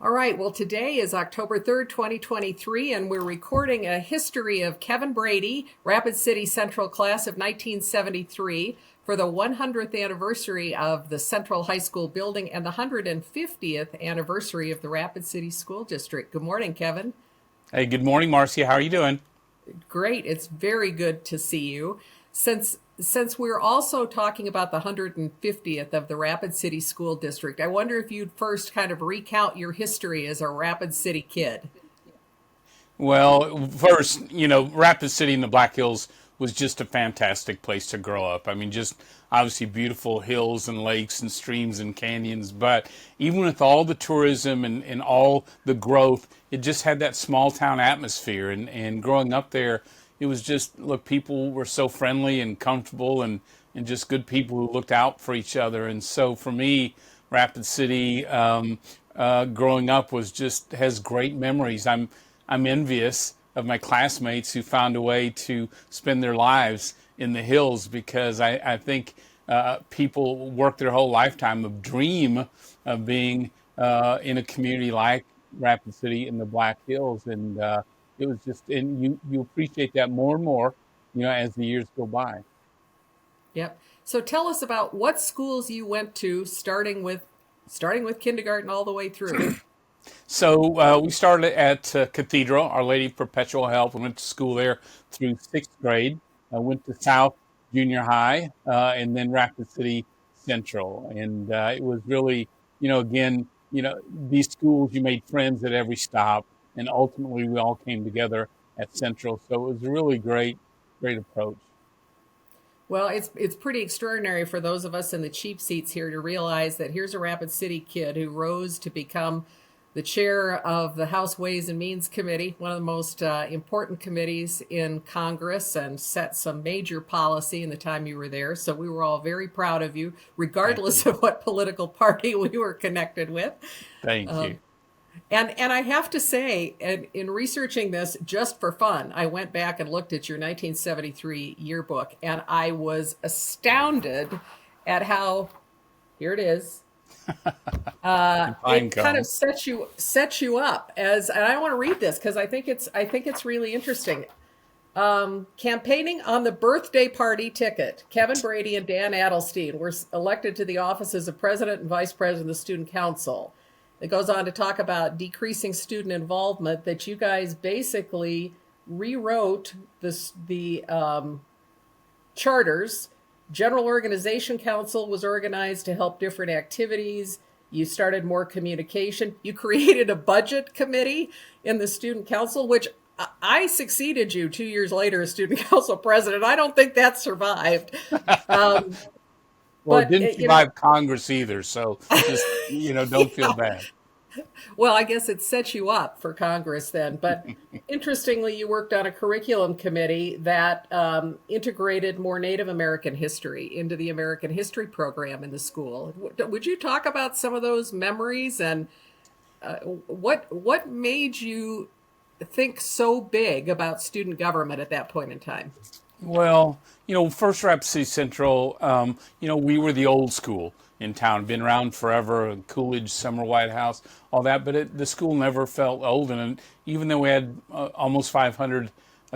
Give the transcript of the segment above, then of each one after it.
All right, well, today is October 3rd, 2023, and we're recording a history of Kevin Brady, Rapid City Central class of 1973, for the 100th anniversary of the Central High School building and the 150th anniversary of the Rapid City School District. Good morning, Kevin. Hey, good morning, Marcia. How are you doing? Great. It's very good to see you. Since we're also talking about the 150th of the Rapid City School District, I wonder if you'd first kind of recount your history as a Rapid City kid. Well, first, Rapid City in the Black Hills was just a fantastic place to grow up. I mean, just obviously beautiful hills and lakes and streams and canyons. But even with all the tourism and all the growth, it just had that small town atmosphere. And growing up there, it was just, look, people were so friendly and comfortable and just good people who looked out for each other. And so for me, Rapid City, growing up was just has great memories. I'm envious of my classmates who found a way to spend their lives in the hills because I think people work their whole lifetime of dream of being in a community like Rapid City in the Black Hills, and it was just, and you appreciate that more and more, as the years go by. Yep. So tell us about what schools you went to, starting with kindergarten all the way through. So we started at Cathedral, Our Lady of Perpetual Help. We went to school there through sixth grade. I went to South Junior High and then Rapid City Central. And it was really, again, these schools, you made friends at every stop. And ultimately, we all came together at Central. So it was a really great approach. Well, it's pretty extraordinary for those of us in the cheap seats here to realize that here's a Rapid City kid who rose to become the chair of the House Ways and Means Committee, one of the most important committees in Congress, and set some major policy in the time you were there. So we were all very proud of you, Thank regardless you. of what political party we were connected with. Thank Um, you. and I have to say, in researching this just for fun, I went back and looked at your 1973 yearbook, and I was astounded at how, here it is, Pine it kind of cone. sets you up as, and I want to read this because I think it's really interesting. Campaigning on the birthday party ticket, Kevin Brady and Dan Adelstein were elected to the offices of president and vice president of the student council. It goes on to talk about decreasing student involvement, that you guys basically rewrote the charters. General Organization Council was organized to help different activities. You started more communication. You created a budget committee in the student council, which I succeeded you 2 years later as student council president. I don't think that survived. Um, Well, it but, didn't survive Congress either. So just, don't feel yeah, bad. well, I guess it sets you up for Congress then. But interestingly, you worked on a curriculum committee that integrated more Native American history into the American history program in the school. Would you talk about some of those memories, and what made you think so big about student government at that point in time? Well, First Rep City Central, we were the old school in town, been around forever, Coolidge, Summer White House, all that, but the school never felt old. And even though we had almost 500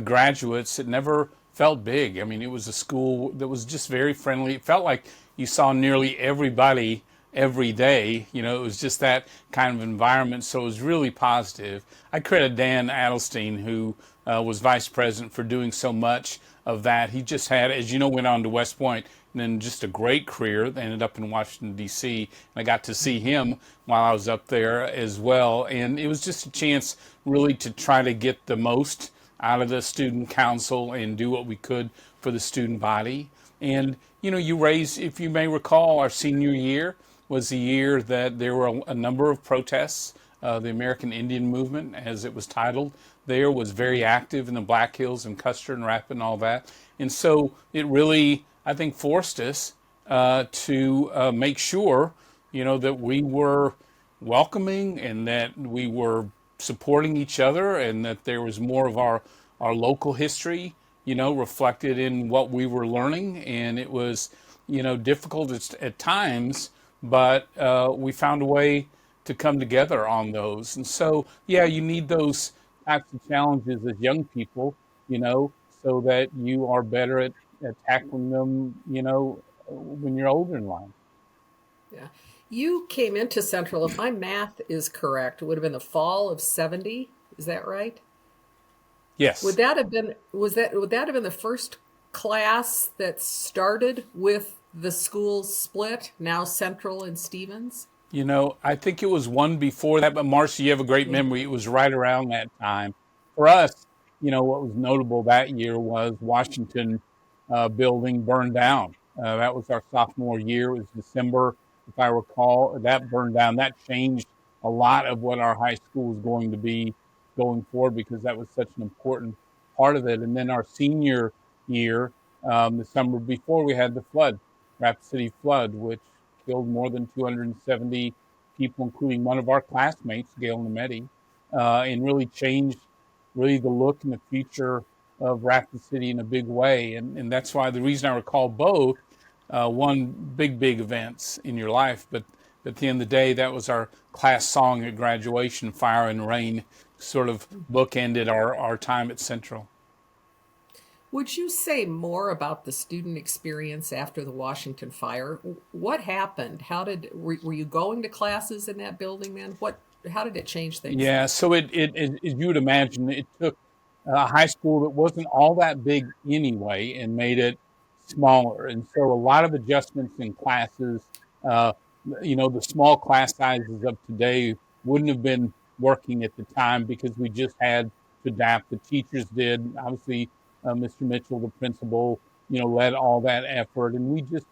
graduates, it never felt big. I mean, it was a school that was just very friendly. It felt like you saw nearly everybody every day. It was just that kind of environment. So it was really positive. I credit Dan Adelstein, who was vice president, for doing so much of that. He just had, as you know, went on to West Point and then just a great career. They ended up in Washington, D.C. And I got to see him while I was up there as well. And it was just a chance really to try to get the most out of the student council and do what we could for the student body. And, you raised, if you may recall, our senior year was the year that there were a number of protests. The American Indian Movement, as it was titled, there was very active in the Black Hills and Custer and Rapid and all that. And so it really, I think, forced us to make sure, that we were welcoming and that we were supporting each other and that there was more of our local history, reflected in what we were learning. And it was, difficult at times, but we found a way to come together on those. And so, yeah, you need those types of challenges as young people, so that you are better at tackling them, when you're older in life. Yeah. You came into Central, if my math is correct, it would have been the fall of 70. Is that right? Would Yes. that have been would that have been the first class that started with the schools split, now Central and Stevens? I think it was one before that, but Marcy, you have a great Yeah. memory. It was right around that time. For us, what was notable that year was Washington building burned down. That was our sophomore year. It was December, if I recall. That burned down. That changed a lot of what our high school was going to be going forward because that was such an important part of it. And then our senior year, the summer before, we had the flood, Rapid City flood, which killed more than 270 people, including one of our classmates, Gail Nemeti, and really changed really the look and the future of Rapid City in a big way. And that's why the reason I recall both, one big events in your life, but at the end of the day, that was our class song at graduation, Fire and Rain, sort of bookended our time at Central. Would you say more about the student experience after the Washington fire? What happened? Were you going to classes in that building then? How did it change things? Yeah, so as you would imagine, it took a high school that wasn't all that big anyway and made it smaller. And so a lot of adjustments in classes, uh, the small class sizes of today wouldn't have been working at the time because we just had to adapt. The teachers did. Obviously, Mr. Mitchell, the principal, led all that effort. And we just,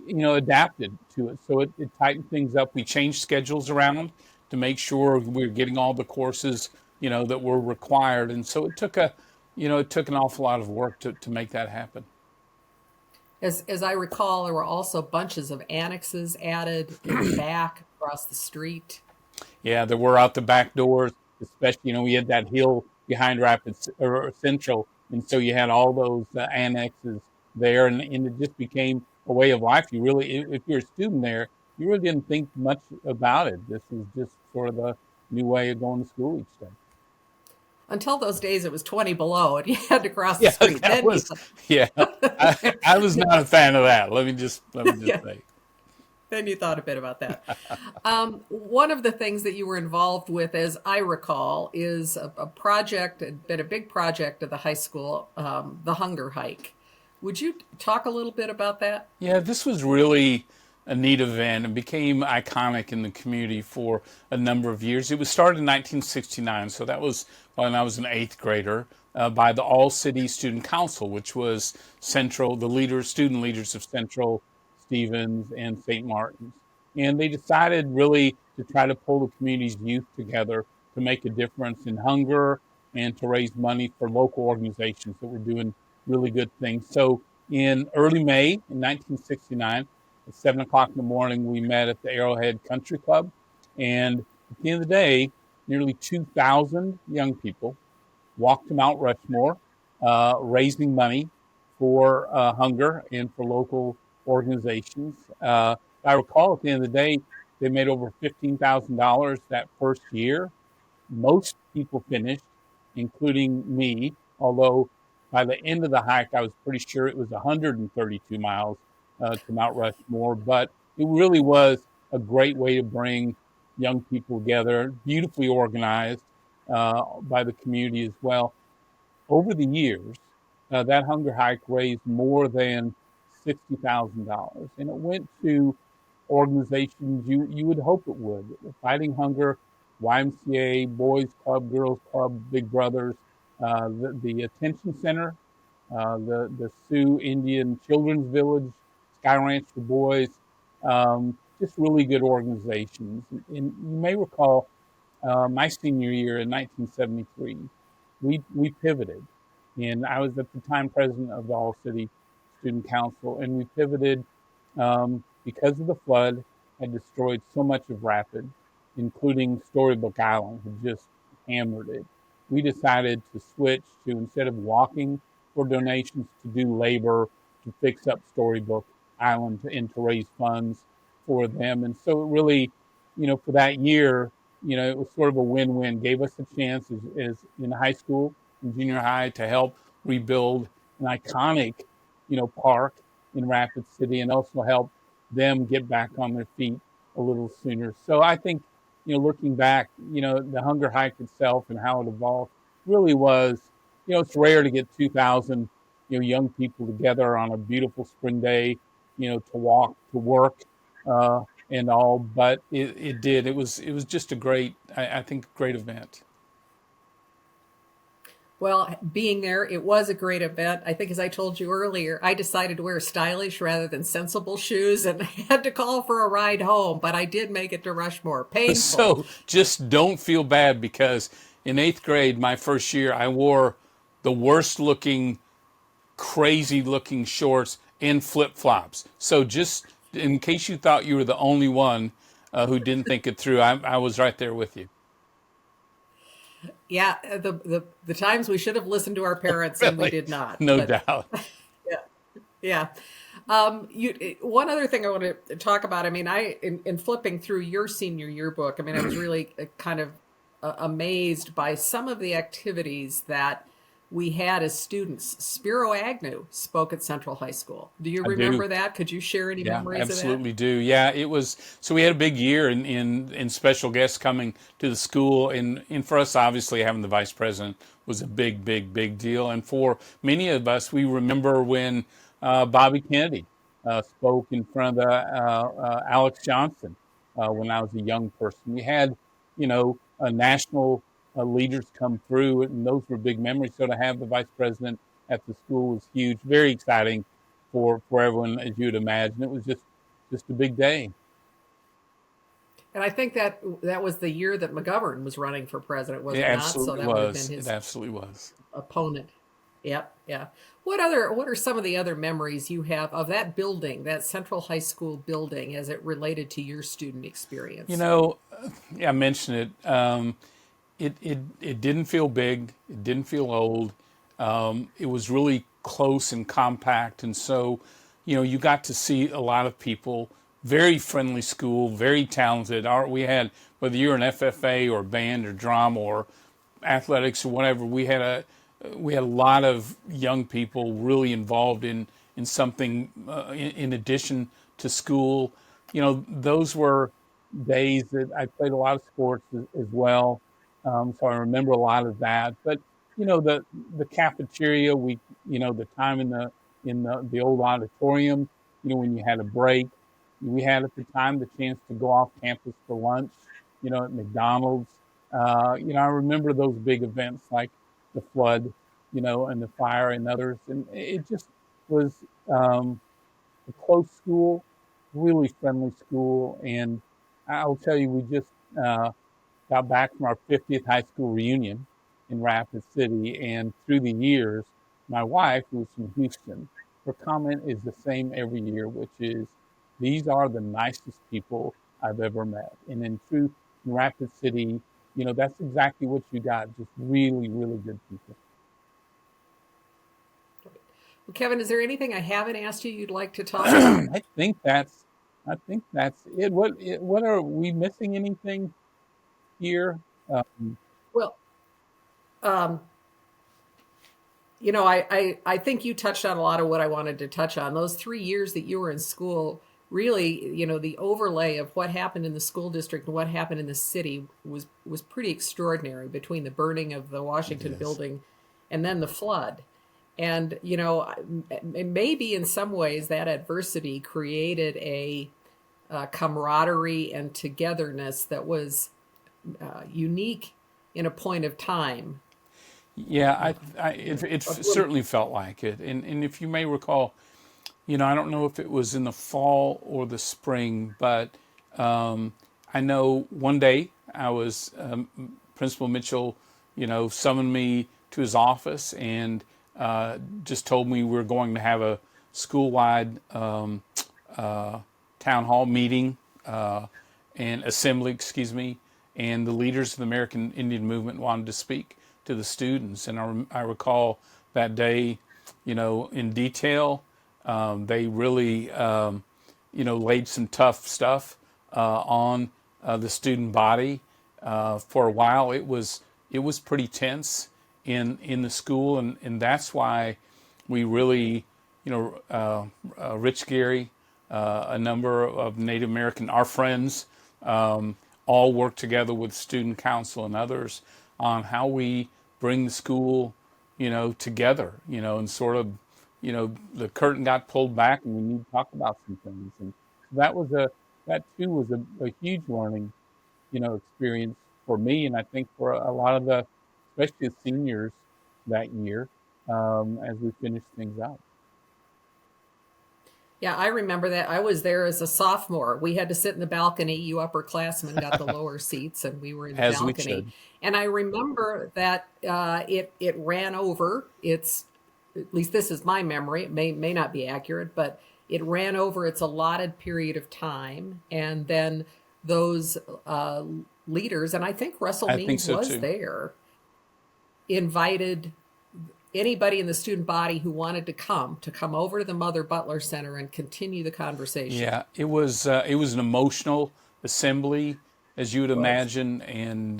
adapted to it. So it tightened things up. We changed schedules around to make sure we were getting all the courses, that were required. And so it took an awful lot of work to make that happen. As I recall, there were also bunches of annexes added in the back across the street. Yeah, there were out the back doors, especially, we had that hill behind Rapids or Central. And so you had all those annexes there, and it just became a way of life. You really, if you're a student there, you really didn't think much about it. This was just sort of the new way of going to school each day. Until those days, it was 20 below and you had to cross the Yeah, street. that was, yeah. I was not a fan of that. Let me just Yeah, say. then you thought a bit about that. One of the things that you were involved with, as I recall, is a project, had been a big project at the high school, the hunger hike. Would you talk a little bit about that? Yeah, this was really a neat event and became iconic in the community for a number of years. It was started in 1969, so that was when I was an eighth grader, by the All City Student Council, which was Central, the student leaders of Central, Stevens, and St. Martin's. And they decided really to try to pull the community's youth together to make a difference in hunger and to raise money for local organizations that were doing really good things. So in early May in 1969, at 7 o'clock in the morning, we met at the Arrowhead Country Club. And at the end of the day, nearly 2,000 young people walked to Mount Rushmore, raising money for hunger and for local organizations. I recall at the end of the day, they made over $15,000 that first year. Most people finished, including me, although by the end of the hike, I was pretty sure it was 132 miles to Mount Rushmore. But it really was a great way to bring young people together, beautifully organized by the community as well. Over the years, that hunger hike raised more than $60,000, and it went to organizations you would hope it would: Fighting Hunger, YMCA, Boys Club, Girls Club, Big Brothers, the Attention Center, the Sioux Indian Children's Village, Sky Ranch for Boys, just really good organizations. And you may recall my senior year in 1973, we pivoted, and I was at the time president of the All City Student Council, and we pivoted because of the flood had destroyed so much of Rapid, including Storybook Island, had just hammered it. We decided to switch to, instead of walking for donations, to do labor to fix up Storybook Island and to raise funds for them. And so it really for that year, it was sort of a win-win. Gave us a chance as in high school and junior high to help rebuild an iconic, park in Rapid City, and also help them get back on their feet a little sooner. So I think, looking back, the Hunger Hike itself and how it evolved really was, it's rare to get 2,000, young people together on a beautiful spring day, to walk to work, and all, but it did. It was just a great, I think, great event. Well, being there, it was a great event. I think, as I told you earlier, I decided to wear stylish rather than sensible shoes and had to call for a ride home, but I did make it to Rushmore. Painful. So just don't feel bad because in eighth grade, my first year, I wore the worst looking, crazy looking shorts and flip flops. So just in case you thought you were the only one who didn't think it through, I was right there with you. Yeah, the times we should have listened to our parents and we Really, did not. no But doubt. yeah, yeah. One other thing I want to talk about. I mean, in flipping through your senior yearbook, I mean, I was really kind of amazed by some of the activities that we had as students. Spiro Agnew spoke at Central High School. Do you I do. remember that? Could you share any Yeah, memories of that? absolutely do. Yeah, it was. So we had a big year in special guests coming to the school, and for us, obviously, having the vice president was a big, big, big deal. And for many of us, we remember when Bobby Kennedy spoke in front of Alex Johnson when I was a young person. We had, national leaders come through, and those were big memories. So to have the vice president at the school was huge, very exciting for everyone, as you'd imagine. It was just a big day. And I think that that was the year that McGovern was running for president, was It it not? So absolutely that would have been was. It his absolutely was. opponent. Yep, yeah. What are some of the other memories you have of that building, that Central High School building, as it related to your student You experience? know, yeah, I mentioned it. It didn't feel big. It didn't feel old. It was really close and compact, and so, you got to see a lot of people. Very friendly school, very talented. We had, whether you're an FFA or band or drum or athletics or whatever, we had a lot of young people really involved in something in addition to school. Those were days that I played a lot of sports as well, so I remember a lot of that. But the cafeteria, the time in the old auditorium, when you had a break, we had at the time the chance to go off campus for lunch, at McDonald's. I remember those big events like the flood, and the fire and others. And it just was a close school, really friendly school. And I'll tell you, we just got back from our 50th high school reunion in Rapid City. And through the years, my wife, who's from Houston, her comment is the same every year, which is, these are the nicest people I've ever met. And in truth, in Rapid City, that's exactly what you got, just really, really good people. Well, Kevin, is there anything I haven't asked you you'd like to talk about? I think that's I think that's it. What are we missing anything here? Um, Well, um, I think you touched on a lot of what I wanted to touch on. Those 3 years that you were in school, really, the overlay of what happened in the school district and what happened in the city was pretty extraordinary, between the burning of the it Washington is. building and then the flood. And maybe in some ways that adversity created a camaraderie and togetherness that was unique in a point of time. Yeah, Uh, it a little, certainly felt like it. And if you may recall, I don't know if it was in the fall or the spring, but I know one day I was Principal Mitchell, summoned me to his office and just told me we were going to have a school-wide uh, town hall meeting and assembly, excuse me, and the leaders of the American Indian movement wanted to speak to the students. And I recall that day, in detail. They really, laid some tough stuff on the student body. For a while, it was pretty tense in the school, and that's why we really, Rich Gary, a number of Native American, our friends, all work together with student council and others on how we bring the school, together, and sort of, the curtain got pulled back and we need to talk about some things. And that was that too was a huge learning, experience for me. And I think for a lot of especially the seniors that year, as we finished things out. Yeah, I remember that. I was there as a sophomore. We had to sit in the balcony. You upperclassmen got the lower seats, and we were in the As we balcony. should. And I remember that it ran over. It's at least this is my memory. It may not be accurate, but it ran over its allotted period of time, and then those uh, leaders, and I think Russell I think Means so was too. there, invited anybody in the student body who wanted to come over to the Mother Butler Center and continue the conversation. Yeah, it was an emotional assembly, as you would It was. imagine, and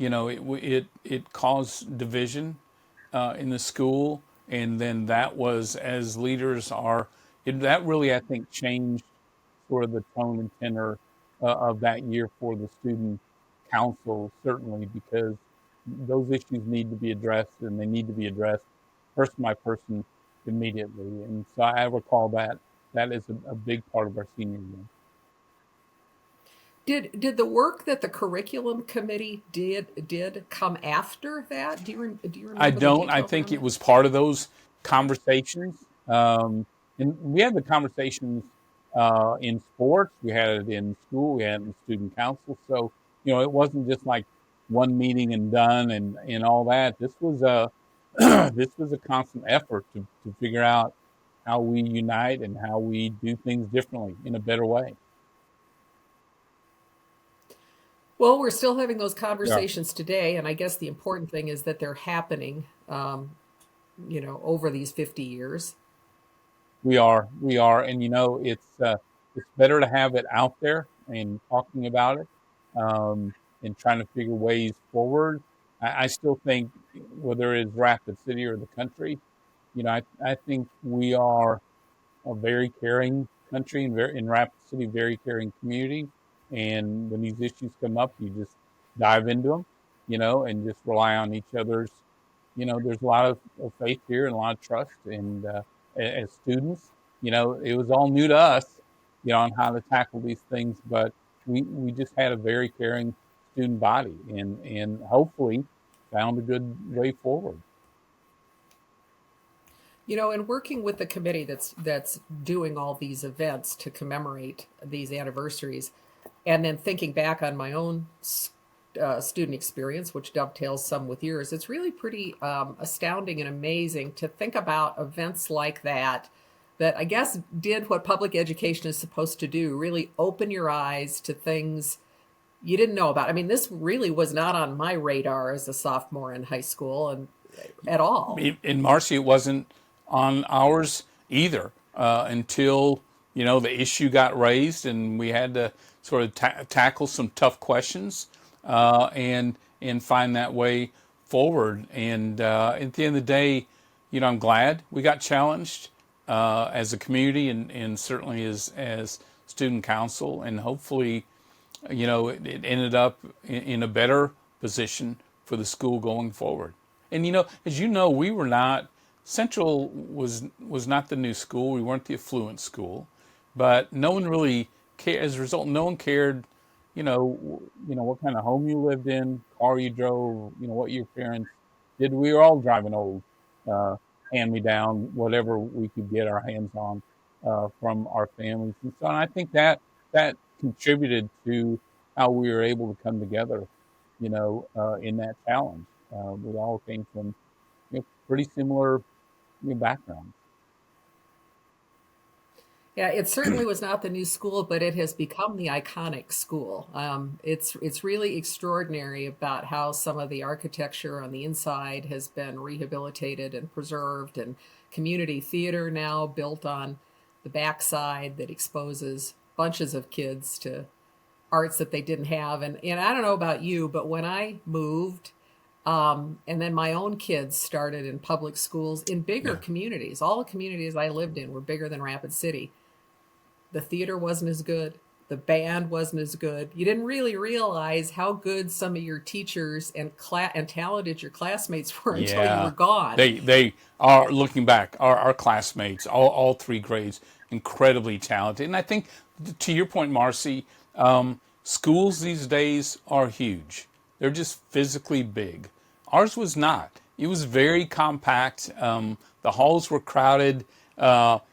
it caused division in the school, and then that was as leaders are. That really, I think, changed sort of the tone and tenor of that year for the student council, certainly because those issues need to be addressed, and they need to be addressed person by person immediately. And so I recall that is a big part of our senior year. Did the work that the curriculum committee did come after that? Do you I remember the don't. I details think around it that? was part of those conversations. And we had the conversations in sports. We had it in school. We had it in student council. So it wasn't just like one meeting and done and all that. This was a this was a constant effort to figure out how we unite and how we do things differently in a better way. Well, we're still having those Yeah. conversations today, and I guess the important thing is that they're happening, over these 50 years. We are, and it's better to have it out there and talking about it, and trying to figure ways forward. I still think whether it's Rapid City or the country, I think we are a very caring country and very in Rapid City, very caring community. And when these issues come up, you just dive into them, and just rely on each other's. There's a lot of faith here and a lot of trust. And as students, it was all new to us, on how to tackle these things. But we just had a very caring student body, and hopefully found a good way forward. And working with the committee that's doing all these events to commemorate these anniversaries, and then thinking back on my own student experience, which dovetails some with yours, it's really pretty astounding and amazing to think about events like that. That I guess did what public education is supposed to do, really open your eyes to things you didn't know about. I mean, this really was not on my radar as a sophomore in high school and at all. In Marcy, it wasn't on ours either until the issue got raised and we had to sort of tackle some tough questions and find that way forward. And at the end of the day, I'm glad we got challenged as a community and certainly as student council, and hopefully it ended up in a better position for the school going forward. And as we were not Central was not the new school. We weren't the affluent school, but no one really cared. As a result, no one cared. What kind of home you lived in, car you drove. What your parents did. We were all driving old, uh, hand me down, whatever we could get our hands on from our families and so on. I think that contributed to how we were able to come together, in that challenge. We all came from pretty similar backgrounds. Yeah, it certainly was not the new school, but it has become the iconic school. It's really extraordinary about how some of the architecture on the inside has been rehabilitated and preserved, and community theater now built on the backside that exposes bunches of kids to arts that they didn't have. And I don't know about you, but when I moved, and then my own kids started in public schools in bigger Yeah. communities. All the communities I lived in were bigger than Rapid City. The theater wasn't as good. The band wasn't as good. You didn't really realize how good some of your teachers and talented your classmates were until you were Yeah, gone. they are looking back. Our classmates, all three grades, incredibly talented. And I think, to your point, Marcy, schools these days are huge. They're just physically big. Ours was not. It was very compact. The halls were crowded, but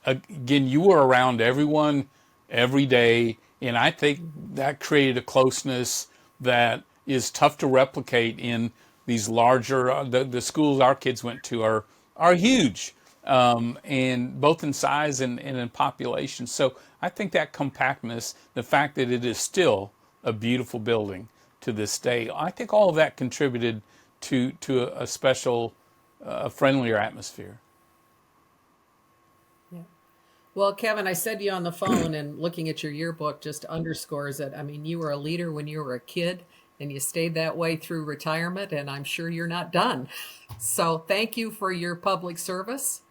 again, you were around everyone every day, and I think that created a closeness that is tough to replicate in these larger. The schools our kids went to are huge, and both in size and in population. So I think that compactness, the fact that it is still a beautiful building to this day, I think all of that contributed to a special, friendlier atmosphere. Yeah. Well, Kevin, I said to you on the phone, and looking at your yearbook just underscores it. I mean, you were a leader when you were a kid, and you stayed that way through retirement, and I'm sure you're not done. So thank you for your public service.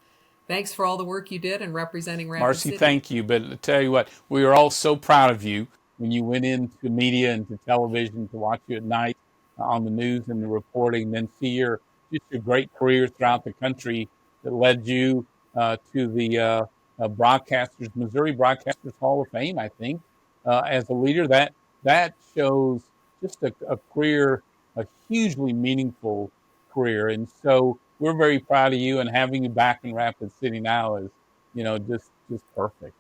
Thanks for all the work you did in representing Rapid Marcy, City. thank you. But I tell you what, we were all so proud of you when you went into media and to television to watch you at night on the news and the reporting, then see your just your great career throughout the country that led you to the broadcasters, Missouri Broadcasters Hall of Fame. I think as a leader, that shows just a career, a hugely meaningful career, and so we're very proud of you. And having you back in Rapid City now is just perfect.